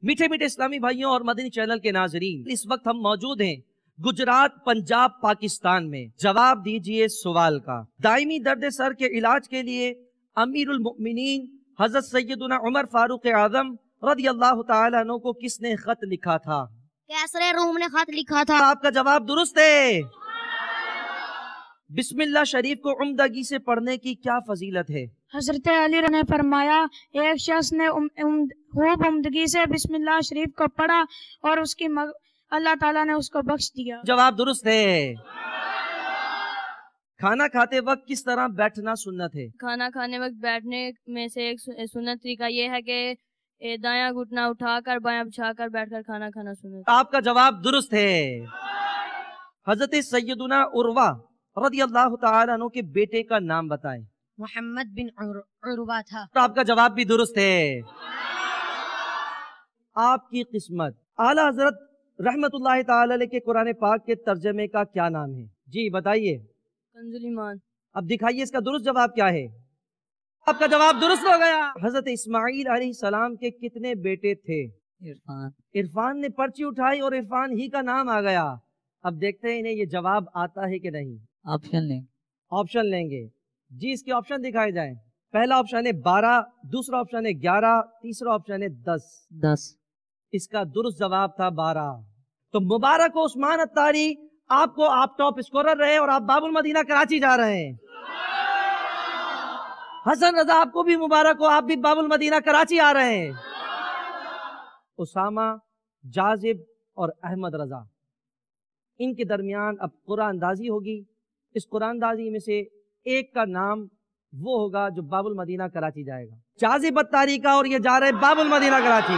میٹھے میٹھے اسلامی بھائیوں اور مدنی چینل کے ناظرین، اس وقت ہم موجود ہیں گجرات، پنجاب، پاکستان میں۔ جواب دیجئے سوال کا۔ دائمی درد سر کے علاج کے لیے امیر المؤمنین حضرت سیدنا عمر فاروق اعظم رضی اللہ تعالیٰ عنہ کو کس نے خط لکھا تھا؟ کیسر روم نے خط لکھا تھا۔ آپ کا جواب درست ہے۔ بسم اللہ شریف کو عمدگی سے پڑھنے کی کیا فضیلت ہے؟ حضرت علی نے فرمایا ایک شخص نے خوب عمدگی سے بسم اللہ شریف کو پڑھا اور اس کی اللہ تعالیٰ نے اس کو بخش دیا۔ جواب درست ہے۔ کھانا کھاتے وقت کس طرح بیٹھنا سنت ہے؟ کھانا کھانے وقت بیٹھنے میں سے ایک سنت طریقہ یہ ہے کہ دایاں گھٹنا اٹھا کر بایاں بچھا کر بیٹھ کر کھانا کھانا سنت۔ آپ کا جواب درست ہے۔ حضرت سیدنا عروہ رضی اللہ تعالیٰ عنہ کے بیٹے کا نام بتائیں۔ محمد بن عروہ تھا۔ آپ کا جواب بھی درست ہے۔ آپ کی قسمت۔ اعلیٰ حضرت رحمت اللہ تعالی علیہ کے قرآن پاک کے ترجمے کا کیا نام ہے؟ جی بتائیے۔ کنز الایمان۔ اب دکھائیے اس کا درست جواب کیا ہے۔ آپ کا جواب درست ہو گیا۔ حضرت اسماعیل علیہ السلام کے کتنے بیٹے تھے؟ عرفان نے پرچی اٹھائی اور عرفان ہی کا نام آ گیا۔ اب دیکھتے ہیں انہیں یہ جواب آتا ہے کہ نہیں۔ آپشن لیں گے۔ جی اس کے آپشن دکھائے جائیں۔ پہلا آپشن ہے 12، دوسرا آپشن ہے 11، تیسرا آپشن ہے 10۔ اس کا درست جواب تھا 12۔ تو مبارک ہو عثمان اتاری، آپ کو آپ ٹاپ اسکورر رہے اور آپ باب المدینہ کراچی جا رہے ہیں۔ حسن رضا آپ کو بھی مبارک ہو، آپ بھی باب المدینہ کراچی آ رہے ہیں۔ اسامہ، جاذب اور احمد رضا، ان کے درمیان اب قرآن اندازی ہوگی۔ اس قرآن اندازی میں سے ایک کا نام وہ ہوگا جو باب المدینہ کراچی جائے گا۔ جاذب اتاری کا، اور یہ جا رہے باب المدینہ کراچی۔